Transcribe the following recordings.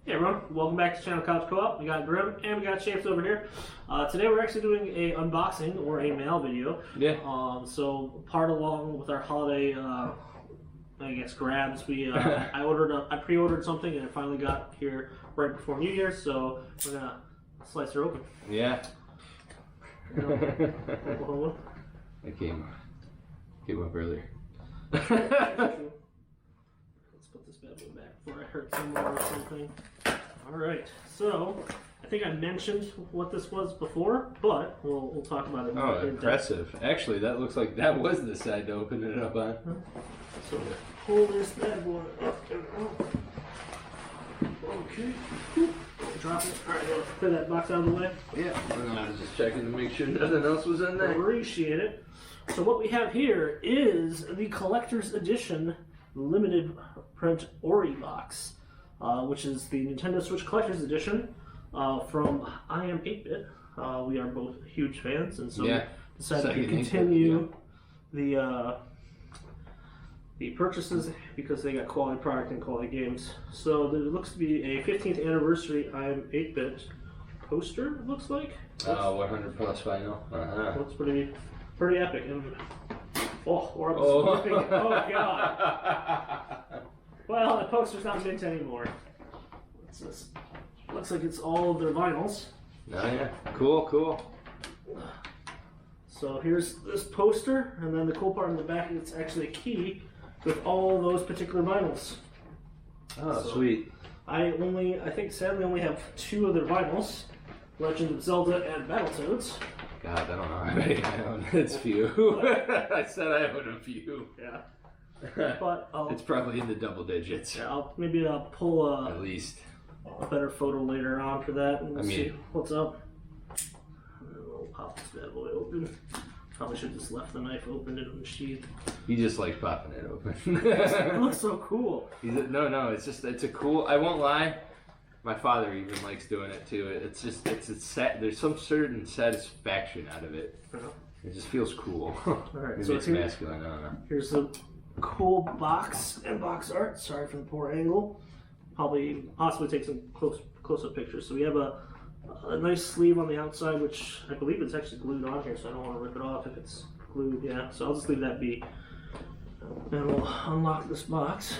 Hey everyone, welcome back to Channel Couch Co-op. We got Grim and we got Shaf over here. Today we're actually doing a unboxing or a mail video. Yeah. So part along with our holiday, I guess grabs. I pre-ordered something and it finally got here right before New Year's. So we're gonna slice her open. Yeah. I came up earlier. Let's put this bad boy back before I hurt someone or something. Alright, so I think I mentioned what this was before, but we'll talk about it more. Oh, impressive. Actually, that looks like that was the side to open it up on. So pull this bad boy up and out. Okay. Drop it. Alright, clear that box out of the way. Yeah, I was just checking to make sure nothing else was in there. Appreciate it. So what we have here is the Collector's Edition limited print Ori box, which is the Nintendo Switch Collector's Edition from I Am 8-Bit. We are both huge fans, and so we decided to continue the purchases because they got quality product and quality games. So there looks to be a 15th anniversary I Am 8-Bit poster, it looks like. 100 plus vinyl. Looks pretty epic. And, we're up to oh god. Well, the poster's not mint anymore. It's just, looks like it's all of their vinyls. Oh yeah, cool. So here's this poster, and then the cool part in the back is it's actually a key with all those particular vinyls. Oh, so sweet. I think sadly only have 2 of their vinyls, Legend of Zelda and Battletoads. God, I don't know how many I own. It's few. I said I own a few. Yeah. But it's probably in the double digits. Yeah, maybe I'll pull at least a better photo later on for that, and we'll see what's up. We'll pop this bad boy open. Probably should have just left the knife open in the sheath. He just likes popping it open. It looks so cool. No, it's a cool. I won't lie. My father even likes doing it too. It's there's some certain satisfaction out of it. It just feels cool. Alright, maybe so it's masculine, I don't know. Here's the cool box and box art. Sorry for the poor angle. Possibly take some close-up pictures. So we have a nice sleeve on the outside, which I believe it's actually glued on here, so I don't want to rip it off if it's glued. Yeah, so I'll just leave that be. And we'll unlock this box.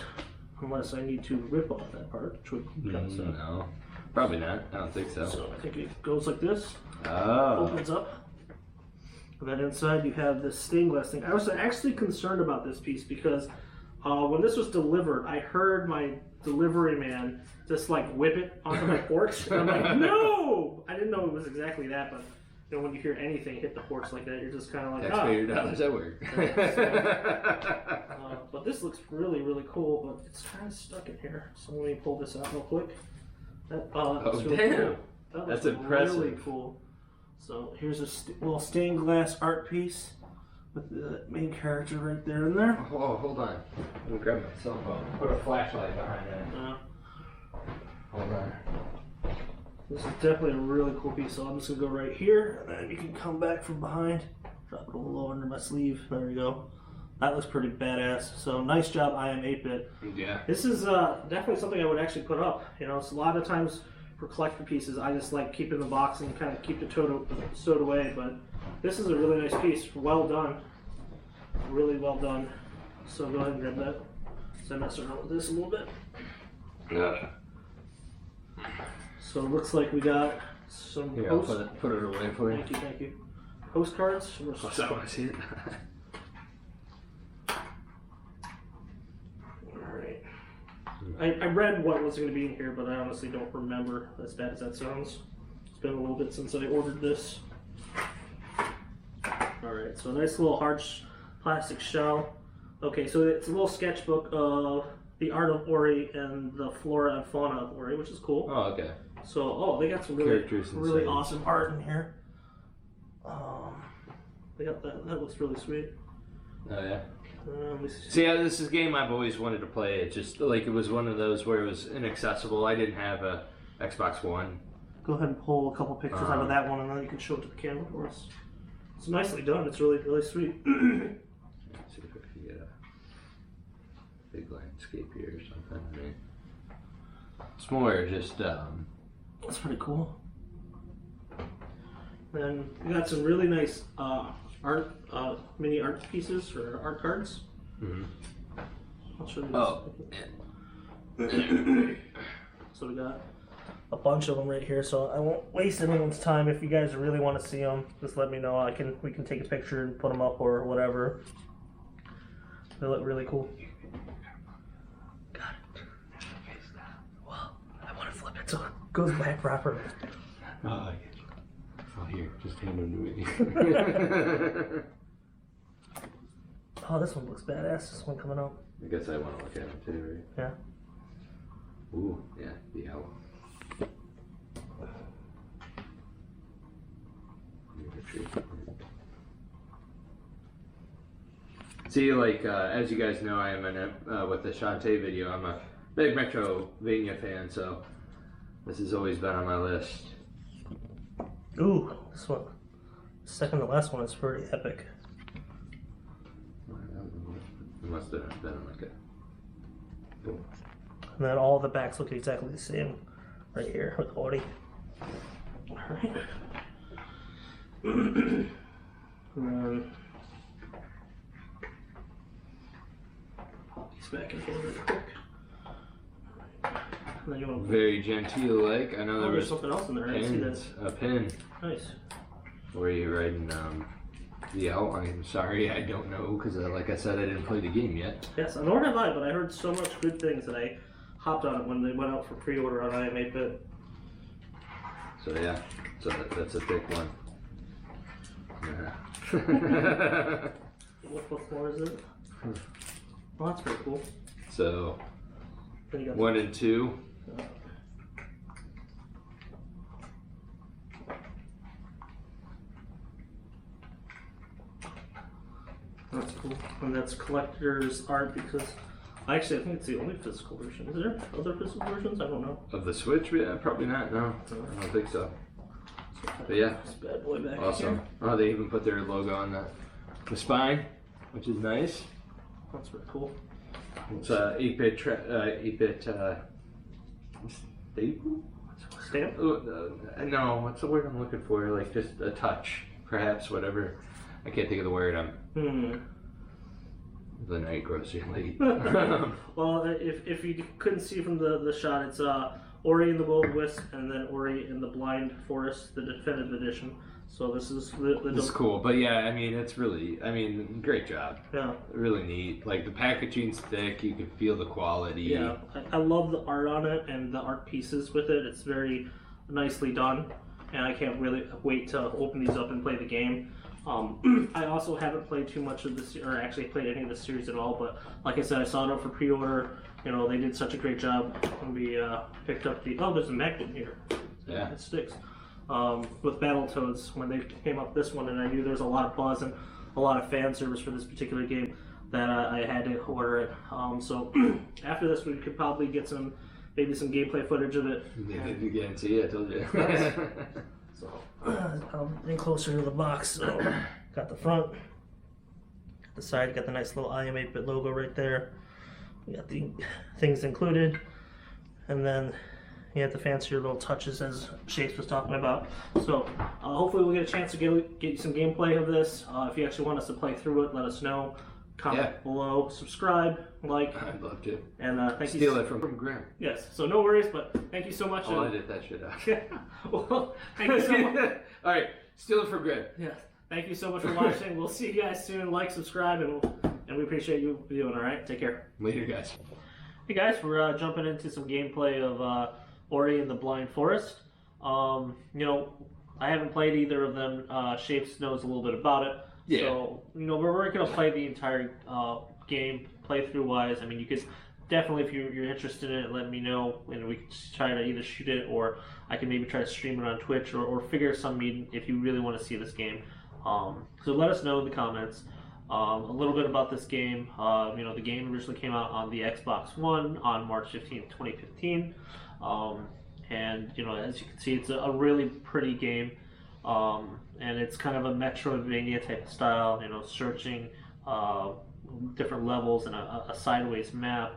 Unless I need to rip off that part, which would cut stuff. No, probably not. I don't think so. So I think it goes like this. Oh. Opens up. And then inside you have this stained glass thing. I was actually concerned about this piece because when this was delivered, I heard my delivery man just like whip it onto my porch. And I'm like, no! I didn't know it was exactly that, but you know, when you hear anything hit the porch like that, you're just kind of like, taxpayer dollars at work. But this looks really, really cool, but it's kind of stuck in here. So let me pull this out real quick. Oh, really damn. Cool. That's impressive. Really cool. So here's a little stained glass art piece with the main character right there in there. Oh, hold on. Let me grab my cell phone. Put a flashlight behind that. Hold on. This is definitely a really cool piece, so I'm just going to go right here, and then you can come back from behind. Drop it a little low under my sleeve. There we go. That looks pretty badass. So nice job, I Am 8-Bit. Yeah. This is definitely something I would actually put up. You know, it's a lot of times for collector pieces, I just like keep it in the box and kind of keep it stowed away. But this is a really nice piece. Well done. Really well done. So go ahead and grab that. So I mess around with this a little bit. Yeah. So it looks like we got some I'll put it away for you. Thank you. Postcards. I want to see it. Alright. I read what was going to be in here, but I honestly don't remember, as bad as that sounds. It's been a little bit since I ordered this. Alright, so a nice little hard plastic shell. Okay, so it's a little sketchbook of the art of Ori and the flora and fauna of Ori, which is cool. Oh, okay. So, they got some really awesome art in here. They got that. That looks really sweet. Oh yeah. See, this is a game I've always wanted to play. It just it was one of those where it was inaccessible. I didn't have a Xbox One. Go ahead and pull a couple pictures out of that one, and then you can show it to the camera for us. It's nicely done. It's really, really sweet. Let's see if I can get a big landscape here or something. It's more just That's pretty cool. Then we got some really nice art, mini art pieces or art cards. Mm-hmm. I'll show you Oh. So we got a bunch of them right here. So I won't waste anyone's time. If you guys really want to see them, just let me know. We can take a picture and put them up or whatever. They look really cool. Got it. Well, I want to flip it so it goes back properly. Oh, I get you. Oh, here, just hand them to me. Oh, this one looks badass. This one coming out. I guess I want to look at them too, right? Yeah. Ooh, yeah, the owl. See, like, as you guys know, I am with the Shantae video, I'm a big Metrovania fan, so this has always been on my list. Ooh, this one. Second to last one is pretty epic. It must have been like a... Boom. And then all the backs look exactly the same right here with Audi. Alright. And then pop these back in here real quick. And then you want to Very genteel, like. I know there there's was something else in there. I didn't see pins, that. a pin. Nice. Were you writing the outline? Sorry, I don't know, because like I said, I didn't play the game yet. Yes, nor have I, but I heard so much good things that I hopped on it when they went out for pre-order on IM8-bit. So yeah, so that's a thick one. Yeah. What floor is it? Well, that's pretty cool. So, Then you got 1 and 2. That's cool. And that's collector's art because actually I think it's the only physical version. Is there other physical versions? I don't know. Of the Switch? Yeah, probably not, no. I don't think so. But yeah, This bad boy back awesome. here. Oh, they even put their logo on the spine, which is nice. That's pretty cool. It's 8-bit, 8-bit, staple? Stamp? No, what's the word I'm looking for? Like just a touch, perhaps, whatever. I can't think of the word. The night grows too late. Well, if you couldn't see from the shot, it's Ori and the Will of the Wisp, and then Ori and the Blind Forest, the definitive edition. So this is This is cool, but yeah, I mean, it's really, great job. Yeah. Really neat. Like the packaging's thick, you can feel the quality. Yeah, I love the art on it and the art pieces with it. It's very nicely done, and I can't really wait to open these up and play the game. I also haven't played too much of this, or actually played any of the series at all, but like I said, I saw it up for pre-order. You know, they did such a great job when we picked up the, there's a magnet here. Yeah. It sticks. With Battletoads, when they came up this one, and I knew there was a lot of buzz and a lot of fan service for this particular game, that I had to order it. So after this, we could probably get maybe some gameplay footage of it. You can't see it, I told you. So I'll bring closer to the box. So got the front, got the side, got the nice little IM8-bit logo right there. We got the things included, and then you have the fancier little touches as Shaf was talking about. So hopefully we'll get a chance to get you some gameplay of this. If you actually want us to play through it, let us know. Comment below, subscribe, like. I'd love to. And thank you. Steal it from Grim. Yes, so no worries, but thank you so much. I'll edit that shit out. Well, thank you so much. All right, steal it from Grim. Yes, thank you so much for watching. We'll see you guys soon. Like, subscribe, and we appreciate you viewing. All right, take care. Later, guys. Hey guys, we're jumping into some gameplay of Ori and the Blind Forest. You know, I haven't played either of them. Shaf knows a little bit about it. Yeah. So, you know, we're going to play the entire game, playthrough-wise. I mean, you could definitely, if you're interested in it, let me know, and we can try to either shoot it, or I can maybe try to stream it on Twitch, or figure some meeting if you really want to see this game. So let us know in the comments. A little bit about this game. You know, the game originally came out on the Xbox One on March 15th, 2015. And, you know, as you can see, it's a really pretty game. And it's kind of a Metroidvania type of style, you know, searching different levels and a sideways map.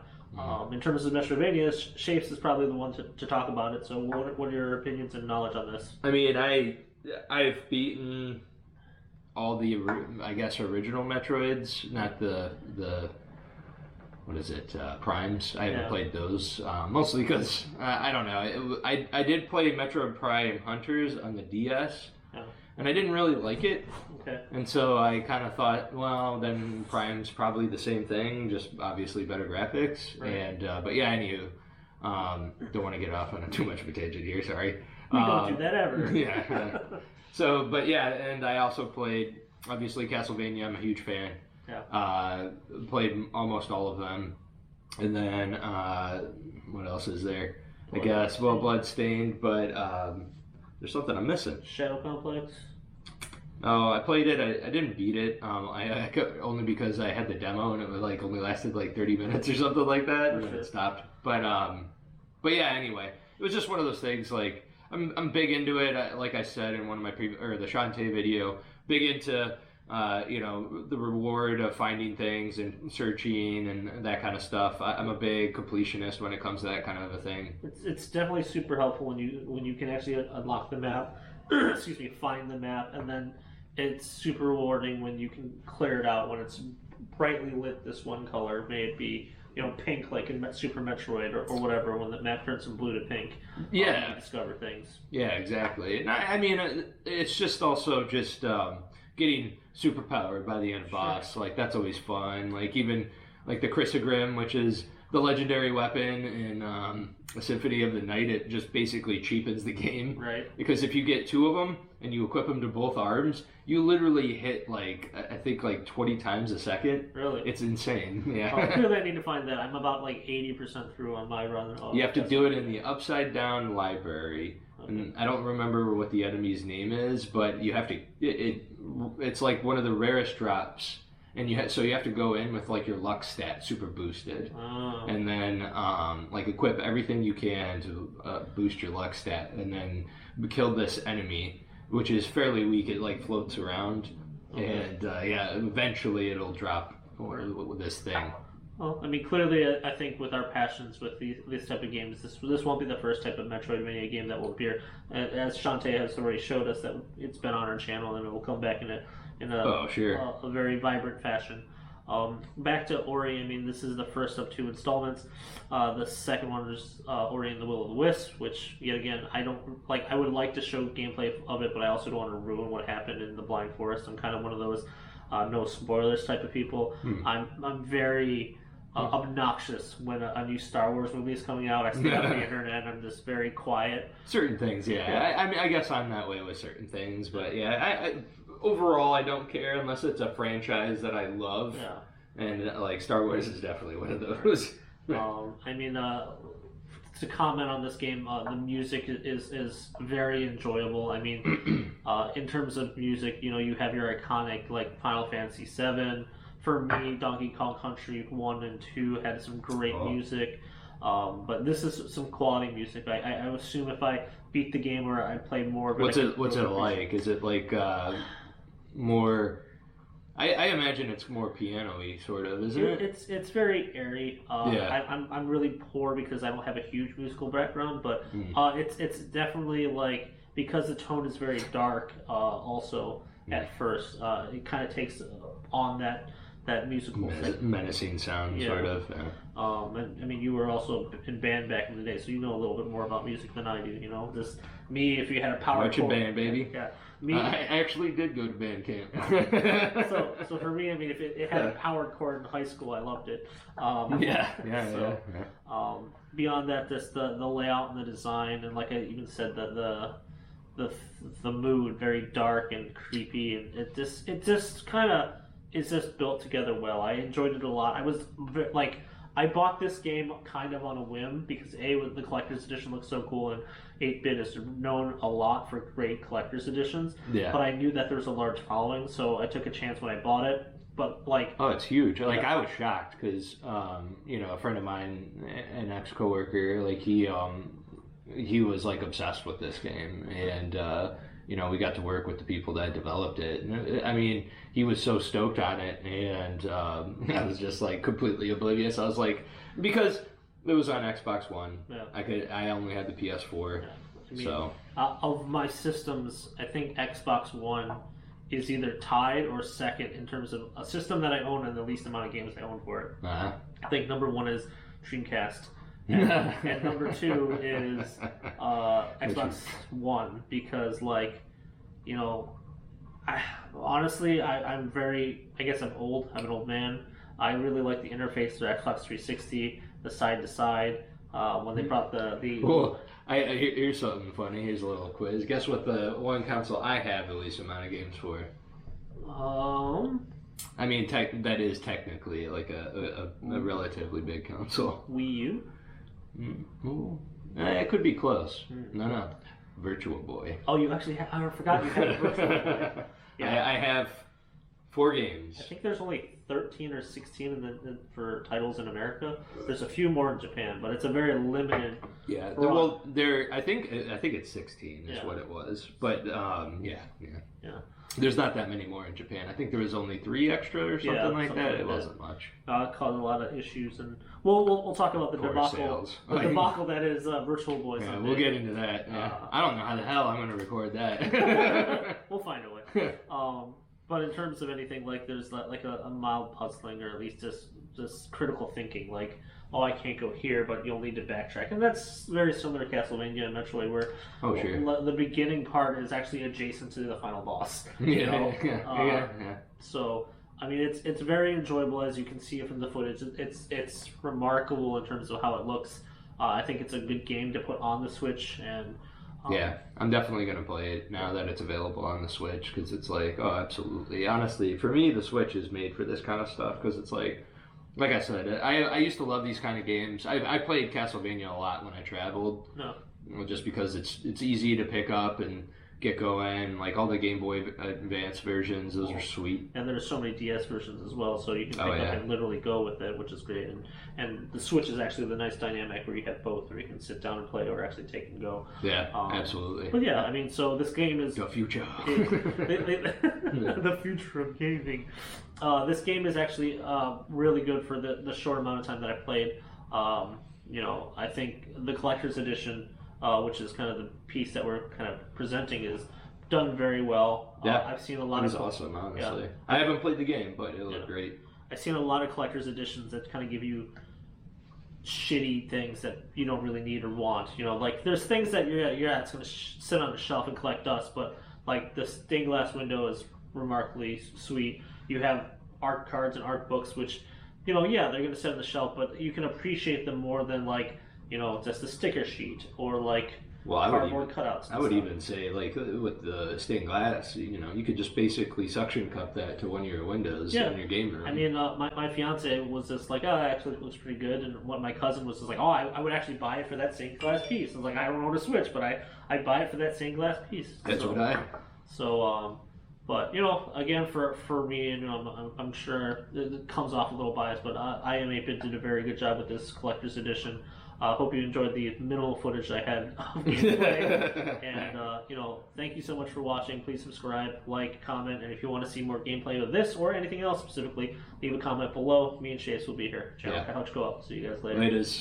In terms of Metroidvania, Shapes is probably the one to talk about it. So, what are your opinions and knowledge on this? I mean, I've beaten all the, I guess, original Metroids, not the what is it, Primes. I haven't played those, mostly because I don't know. I did play Metroid Prime Hunters on the DS. And I didn't really like it. Okay. And so I kind of thought, well, then Prime's probably the same thing, just obviously better graphics. Right. And but yeah, anywho, don't want to get off on too much of a tangent here. Sorry. We don't do that ever. Yeah. So, but yeah, and I also played obviously Castlevania. I'm a huge fan. Yeah. Played almost all of them, and then what else is there? I guess Bloodstained, but. There's something I'm missing. Shadow Complex? Oh, I played it. I didn't beat it. I only because I had the demo and it was like only lasted like 30 minutes or something like that, and then it stopped. But yeah. Anyway, it was just one of those things. Like I'm big into it. Like I said in one of my the Shantae video, big into the reward of finding things and searching and that kind of stuff. I'm a big completionist when it comes to that kind of a thing. It's definitely super helpful when you can actually unlock the map, excuse me, find the map, and then it's super rewarding when you can clear it out when it's brightly lit this one color, may it be pink like in Super Metroid or whatever, when the map turns from blue to pink. Yeah, you discover things. Yeah, exactly. And I mean, it's just also just getting super powered by the end boss. Like that's always fun. Like even like the Chrysogrim, which is the legendary weapon in a Symphony of the Night, it just basically cheapens the game. Right. Because if you get two of them and you equip them to both arms, you literally hit like I think like 20 times a second. Really? It's insane. Yeah. Clearly I need to find that. I'm about like 80% through on my run. You have to do it in the Upside Down Library. And I don't remember what the enemy's name is, but you have to. It's like one of the rarest drops, and you have to go in with like your luck stat super boosted, and then like equip everything you can to boost your luck stat, and then kill this enemy, which is fairly weak. It like floats around, and eventually it'll drop this thing. Well, I mean, clearly, I think with our passions with these type of games, this won't be the first type of Metroidvania game that will appear. As Shantae has already showed us that it's been on our channel, and it will come back in a very vibrant fashion. Back to Ori. I mean, this is the first of 2 installments. The second one is Ori and the Will of the Wisp, which yet again I don't like. I would like to show gameplay of it, but I also don't want to ruin what happened in the Blind Forest. I'm kind of one of those no spoilers type of people. I'm very obnoxious when a new Star Wars movie is coming out. I stay off the internet and I'm just very quiet. Certain things, yeah. I mean, I guess I'm that way with certain things, but yeah, overall I don't care unless it's a franchise that I love. Yeah. And like Star Wars is definitely one of those. I mean, to comment on this game, the music is very enjoyable. I mean, in terms of music, you have your iconic like Final Fantasy VII. For me, Donkey Kong Country 1 and 2 had some great music, but this is some quality music. I assume if I beat the game or I play more of it... What's it like? Is it like more... I imagine it's more piano-y, sort of, isn't it? It's very airy. I'm really poor because I don't have a huge musical background, but it's definitely like, because the tone is very dark also at first, it kind of takes on that musical menacing sound, sort of. And I mean, you were also in band back in the day, so you know a little bit more about music than I do. Just me, if you had a power chord, band, baby. Yeah, me. I actually did go to band camp. so for me, I mean, if it had a powered chord in high school, I loved it. Beyond that, just the layout and the design, and like I even said, the mood, very dark and creepy, and it just kind of. It's just built together well. I enjoyed it a lot. I bought this game kind of on a whim because the collector's edition looks so cool, and 8-bit is known a lot for great collector's editions. Yeah. But I knew that there was a large following, so I took a chance when I bought it. But it's huge. Like I was shocked because a friend of mine, an ex-coworker, like he was like obsessed with this game, and we got to work with the people that developed it. And, I mean, he was so stoked on it, and I was just like completely oblivious. I was like, because it was on Xbox One. Yeah. I only had the PS4. Yeah. I mean, So of my systems, I think Xbox One is either tied or second in terms of a system that I own and the least amount of games I own for it. uh-huh. I think number one is Dreamcast, and number two is Xbox One, because honestly, I'm very, I guess I'm old. I'm an old man. I really like the interface to Xbox 360, the side to side. When they brought the Cool. Here's something funny. Here's a little quiz. Guess what the one console I have the least amount of games for? I mean, that is technically like a relatively big console. Wii U. Ooh. It could be close. No. Virtual Boy. Oh, you actually have, I forgot you had a Virtual Boy. Yeah. I have 4 games. I think there's only 13 or 16 for titles in America. There's a few more in Japan, but it's a very limited. Yeah. I think it's 16 is what it was. But yeah. There's not that many more in Japan. I think there was only 3 extra or something like that. It wasn't much. It caused a lot of issues, and we'll talk about the debacle. The debacle that is Virtual Boy. Yeah, we'll get into that. Yeah. I don't know how the hell I'm going to record that. We'll find a way. But in terms of anything, like there's like a mild puzzling, or at least just critical thinking, like, oh, I can't go here, but you'll need to backtrack. And that's very similar to Castlevania and Metroid, where the beginning part is actually adjacent to the final boss. Yeah. So, I mean, it's very enjoyable, as you can see from the footage. It's remarkable in terms of how it looks. I think it's a good game to put on the Switch, and yeah, I'm definitely going to play it now that it's available on the Switch, because it's like, oh, absolutely. Honestly, for me, the Switch is made for this kind of stuff, because it's like I said, I used to love these kind of games. I played Castlevania a lot when I traveled, just because it's easy to pick up and get going. Like all the Game Boy Advance versions, those are sweet. And there's so many DS versions as well, so you can pick up and literally go with it, which is great. And the Switch is actually the nice dynamic where you have both, where you can sit down and play or actually take and go. Yeah, absolutely. But yeah, I mean, so this game is the future. The future of gaming. This game is actually really good for the short amount of time that I played. I think the collector's edition, which is kind of the piece that we're kind of presenting, is done very well. I've seen a lot of. It's awesome, honestly. I haven't played the game, but it looked great. I've seen a lot of collector's editions that kind of give you shitty things that you don't really need or want. Like there's things that it's going to sit on the shelf and collect dust, but like the stained glass window is remarkably sweet. You have art cards and art books, which they're going to sit on the shelf, but you can appreciate them more than like just a sticker sheet or like cardboard cutouts. I would even say, like with the stained glass, you could just basically suction cup that to one of your windows in your game room. I mean, my fiance was just like, oh, actually it looks pretty good, and what my cousin was just like, oh, I would actually buy it for that stained glass piece. I was like, I don't own a Switch, but I'd buy it for that stained glass piece. That's what I. So, but again, for me, and I'm sure it comes off a little biased, but I Am 8-Bit did a very good job with this collector's edition. Hope you enjoyed the minimal footage I had of gameplay. And, thank you so much for watching. Please subscribe, like, comment, and if you want to see more gameplay of this or anything else specifically, leave a comment below. Me and Chase will be here. Ciao. Couch go up. See you guys later. Laters.